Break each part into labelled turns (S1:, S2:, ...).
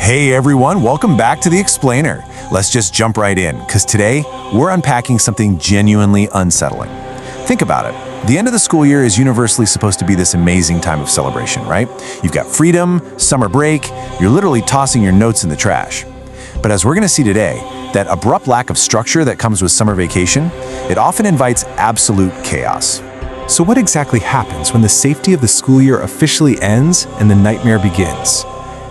S1: Hey everyone, welcome back to The Explainer. Let's just jump right in, because today we're unpacking something genuinely unsettling. Think about it. The end of the school year is universally supposed to be this amazing time of celebration, right? You've got freedom, summer break, you're literally tossing your notes in the trash. But as we're going to see today, that abrupt lack of structure that comes with summer vacation, it often invites absolute chaos. So what exactly happens when the safety of the school year officially ends and the nightmare begins?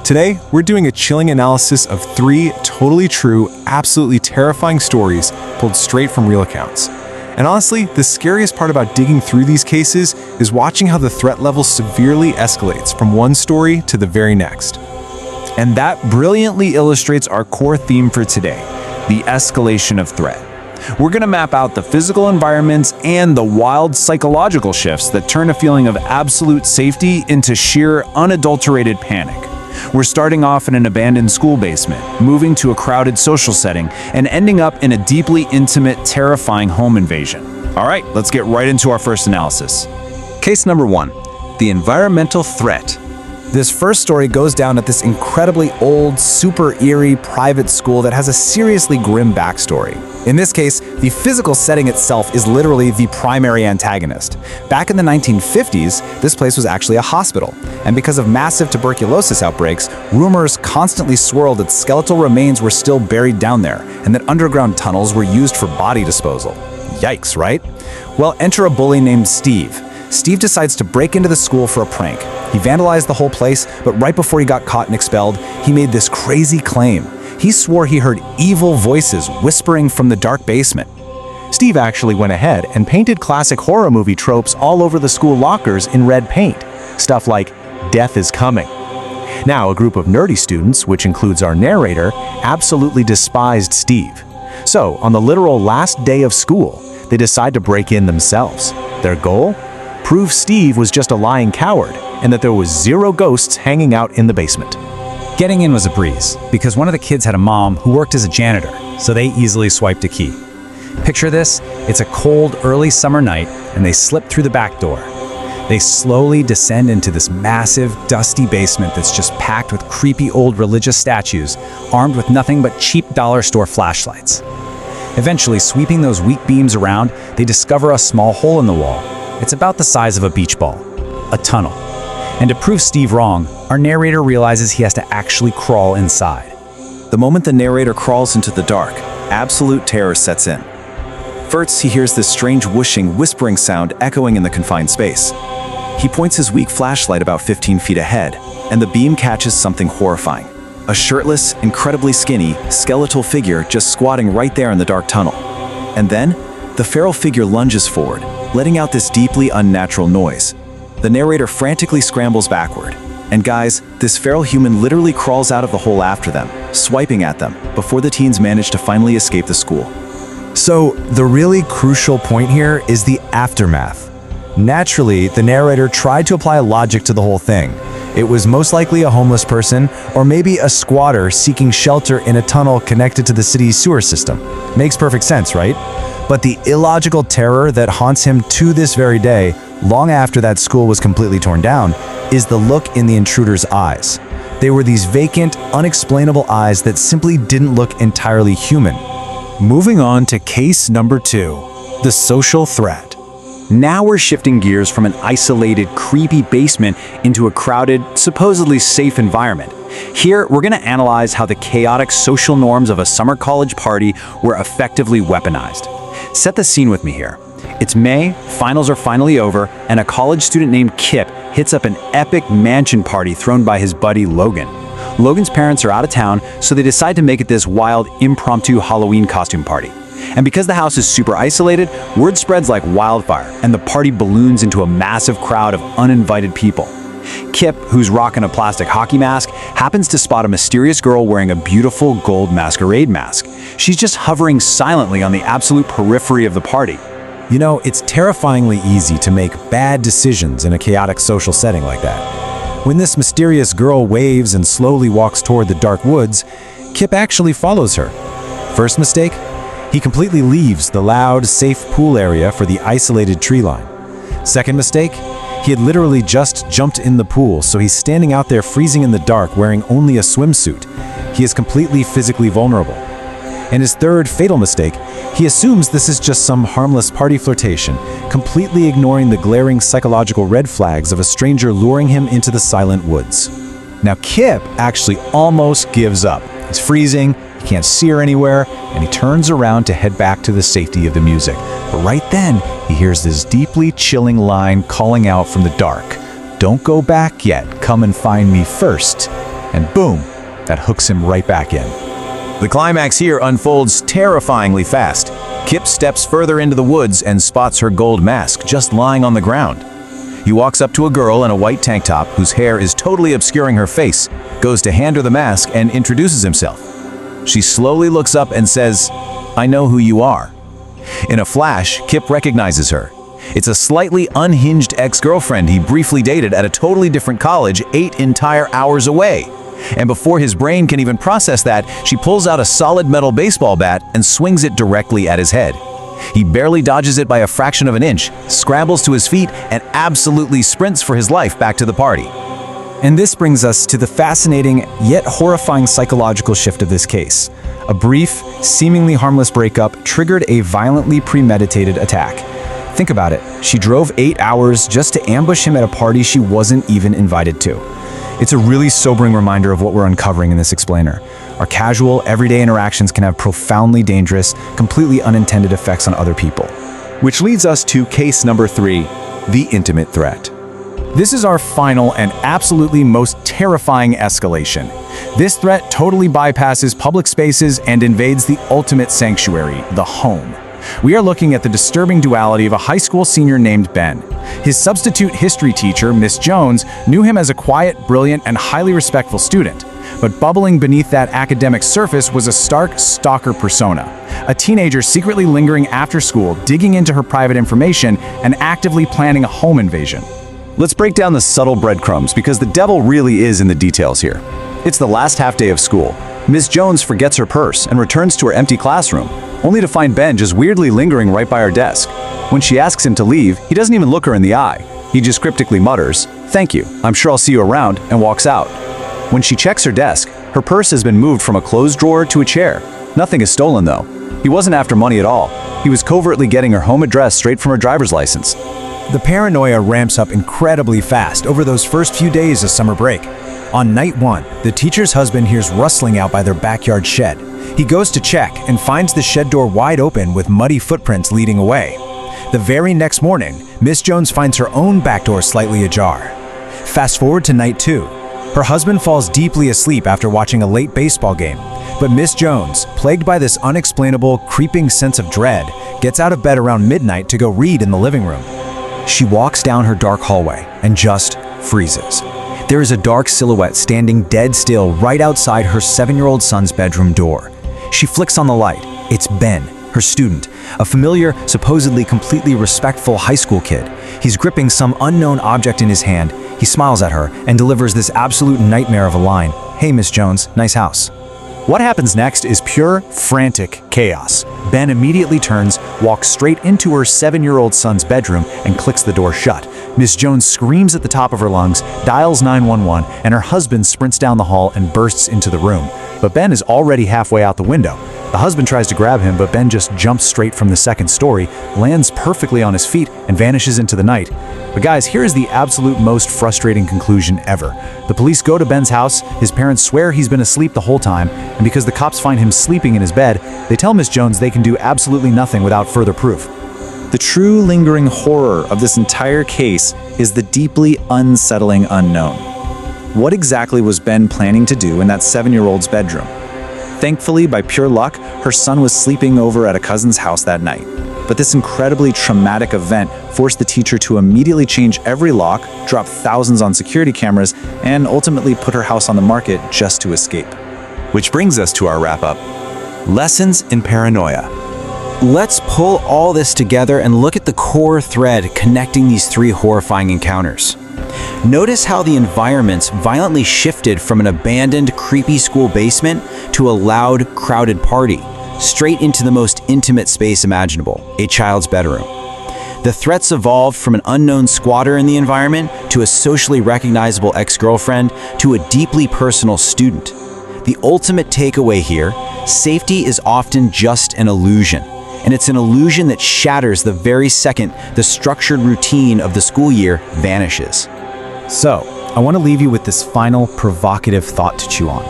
S1: Today, we're doing a chilling analysis of 3 totally true, absolutely terrifying stories pulled straight from real accounts. And honestly, the scariest part about digging through these cases is watching how the threat level severely escalates from one story to the very next. And that brilliantly illustrates our core theme for today, the escalation of threat. We're going to map out the physical environments and the wild psychological shifts that turn a feeling of absolute safety into sheer, unadulterated panic. We're starting off in an abandoned school basement, moving to a crowded social setting, and ending up in a deeply intimate, terrifying home invasion. All right, let's get right into our first analysis. Case number 1, the environmental threat. This first story goes down at this incredibly old, super eerie private school that has a seriously grim backstory. In this case, the physical setting itself is literally the primary antagonist. Back in the 1950s, this place was actually a hospital, and because of massive tuberculosis outbreaks, rumors constantly swirled that skeletal remains were still buried down there, and that underground tunnels were used for body disposal. Yikes, right? Well, enter a bully named Steve. Steve decides to break into the school for a prank. He vandalized the whole place, but right before he got caught and expelled, he made this crazy claim. He swore he heard evil voices whispering from the dark basement. Steve actually went ahead and painted classic horror movie tropes all over the school lockers in red paint. Stuff like, "Death is coming." Now, a group of nerdy students, which includes our narrator, absolutely despised Steve. So, on the literal last day of school, they decide to break in themselves. Their goal? Prove Steve was just a lying coward, and that there was 0 ghosts hanging out in the basement.
S2: Getting in was a breeze, because one of the kids had a mom who worked as a janitor, so they easily swiped a key. Picture this, it's a cold, early summer night, and they slip through the back door. They slowly descend into this massive, dusty basement that's just packed with creepy old religious statues, armed with nothing but cheap dollar store flashlights. Eventually, sweeping those weak beams around, they discover a small hole in the wall. It's about the size of a beach ball, a tunnel. And to prove Steve wrong, our narrator realizes he has to actually crawl inside.
S1: The moment the narrator crawls into the dark, absolute terror sets in. First, he hears this strange whooshing, whispering sound echoing in the confined space. He points his weak flashlight about 15 feet ahead, and the beam catches something horrifying. A shirtless, incredibly skinny, skeletal figure just squatting right there in the dark tunnel. And then, the feral figure lunges forward, letting out this deeply unnatural noise. The narrator frantically scrambles backward. And guys, this feral human literally crawls out of the hole after them, swiping at them, before the teens manage to finally escape the school.
S3: So, the really crucial point here is the aftermath. Naturally, the narrator tried to apply logic to the whole thing. It was most likely a homeless person, or maybe a squatter seeking shelter in a tunnel connected to the city's sewer system. Makes perfect sense, right? But the illogical terror that haunts him to this very day, long after that school was completely torn down, is the look in the intruder's eyes. They were these vacant, unexplainable eyes that simply didn't look entirely human.
S1: Moving on to case number 2, the social threat.
S2: Now we're shifting gears from an isolated, creepy basement into a crowded, supposedly safe environment. Here, we're going to analyze how the chaotic social norms of a summer college party were effectively weaponized. Set the scene with me here. It's May, finals are finally over, and a college student named Kip hits up an epic mansion party thrown by his buddy Logan. Logan's parents are out of town, so they decide to make it this wild, impromptu Halloween costume party. And because the house is super isolated, word spreads like wildfire, and the party balloons into a massive crowd of uninvited people. Kip, who's rocking a plastic hockey mask, happens to spot a mysterious girl wearing a beautiful gold masquerade mask. She's just hovering silently on the absolute periphery of the party.
S3: You know, it's terrifyingly easy to make bad decisions in a chaotic social setting like that. When this mysterious girl waves and slowly walks toward the dark woods, Kip actually follows her. First mistake? He completely leaves the loud, safe pool area for the isolated tree line. Second mistake? He had literally just jumped in the pool, so he's standing out there freezing in the dark wearing only a swimsuit. He is completely physically vulnerable. And his third fatal mistake, he assumes this is just some harmless party flirtation, completely ignoring the glaring psychological red flags of a stranger luring him into the silent woods. Now Kip actually almost gives up. It's freezing, he can't see her anywhere, and he turns around to head back to the safety of the music. But right then, he hears this deeply chilling line calling out from the dark. "Don't go back yet, come and find me first." And boom, that hooks him right back in.
S1: The climax here unfolds terrifyingly fast. Kip steps further into the woods and spots her gold mask just lying on the ground. He walks up to a girl in a white tank top whose hair is totally obscuring her face, goes to hand her the mask, and introduces himself. She slowly looks up and says, "I know who you are." In a flash, Kip recognizes her. It's a slightly unhinged ex-girlfriend he briefly dated at a totally different college 8 entire hours away. And before his brain can even process that, she pulls out a solid metal baseball bat and swings it directly at his head. He barely dodges it by a fraction of an inch, scrambles to his feet, and absolutely sprints for his life back to the party.
S3: And this brings us to the fascinating yet horrifying psychological shift of this case. A brief, seemingly harmless breakup triggered a violently premeditated attack. Think about it. She drove 8 hours just to ambush him at a party she wasn't even invited to. It's a really sobering reminder of what we're uncovering in this explainer. Our casual, everyday interactions can have profoundly dangerous, completely unintended effects on other people.
S1: Which leads us to case number 3, the intimate threat.
S3: This is our final and absolutely most terrifying escalation. This threat totally bypasses public spaces and invades the ultimate sanctuary, the home. We are looking at the disturbing duality of a high school senior named Ben. His substitute history teacher, Miss Jones, knew him as a quiet, brilliant, and highly respectful student. But bubbling beneath that academic surface was a stark stalker persona. A teenager secretly lingering after school, digging into her private information, and actively planning a home invasion.
S2: Let's break down the subtle breadcrumbs because the devil really is in the details here. It's the last half day of school. Miss Jones forgets her purse and returns to her empty classroom, only to find Ben just weirdly lingering right by her desk. When she asks him to leave, he doesn't even look her in the eye. He just cryptically mutters, "Thank you, I'm sure I'll see you around," and walks out. When she checks her desk, her purse has been moved from a closed drawer to a chair. Nothing is stolen though. He wasn't after money at all. He was covertly getting her home address straight from her driver's license.
S3: The paranoia ramps up incredibly fast over those first few days of summer break. On night 1, the teacher's husband hears rustling out by their backyard shed. He goes to check and finds the shed door wide open with muddy footprints leading away. The very next morning, Miss Jones finds her own back door slightly ajar. Fast forward to night 2. Her husband falls deeply asleep after watching a late baseball game. But Miss Jones, plagued by this unexplainable, creeping sense of dread, gets out of bed around midnight to go read in the living room. She walks down her dark hallway and just freezes. There is a dark silhouette standing dead still right outside her 7-year-old son's bedroom door. She flicks on the light. It's Ben, her student, a familiar, supposedly completely respectful high school kid. He's gripping some unknown object in his hand. He smiles at her and delivers this absolute nightmare of a line. "Hey, Miss Jones, nice house." What happens next is pure, frantic chaos. Ben immediately turns, walks straight into her 7-year-old son's bedroom, and clicks the door shut. Miss Jones screams at the top of her lungs, dials 911, and her husband sprints down the hall and bursts into the room. But Ben is already halfway out the window. The husband tries to grab him, but Ben just jumps straight from the second story, lands perfectly on his feet, and vanishes into the night. But guys, here is the absolute most frustrating conclusion ever. The police go to Ben's house, his parents swear he's been asleep the whole time, and because the cops find him sleeping in his bed, they tell Miss Jones they can do absolutely nothing without further proof.
S2: The true lingering horror of this entire case is the deeply unsettling unknown. What exactly was Ben planning to do in that 7-year-old's bedroom? Thankfully, by pure luck, her son was sleeping over at a cousin's house that night. But this incredibly traumatic event forced the teacher to immediately change every lock, drop thousands on security cameras, and ultimately put her house on the market just to escape.
S1: Which brings us to our wrap-up. Lessons in paranoia.
S3: Let's pull all this together and look at the core thread connecting these 3 horrifying encounters. Notice how the environments violently shifted from an abandoned, creepy school basement to a loud, crowded party, straight into the most intimate space imaginable, a child's bedroom.
S2: The threats evolved from an unknown squatter in the environment to a socially recognizable ex-girlfriend to a deeply personal student. The ultimate takeaway here, safety is often just an illusion, and it's an illusion that shatters the very second the structured routine of the school year vanishes.
S3: So, I want to leave you with this final provocative thought to chew on.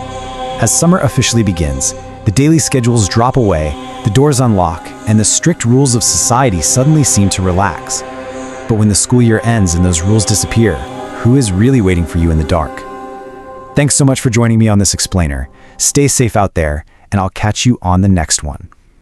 S3: As summer officially begins, the daily schedules drop away, the doors unlock, and the strict rules of society suddenly seem to relax. But when the school year ends and those rules disappear, who is really waiting for you in the dark? Thanks so much for joining me on this explainer. Stay safe out there, and I'll catch you on the next one.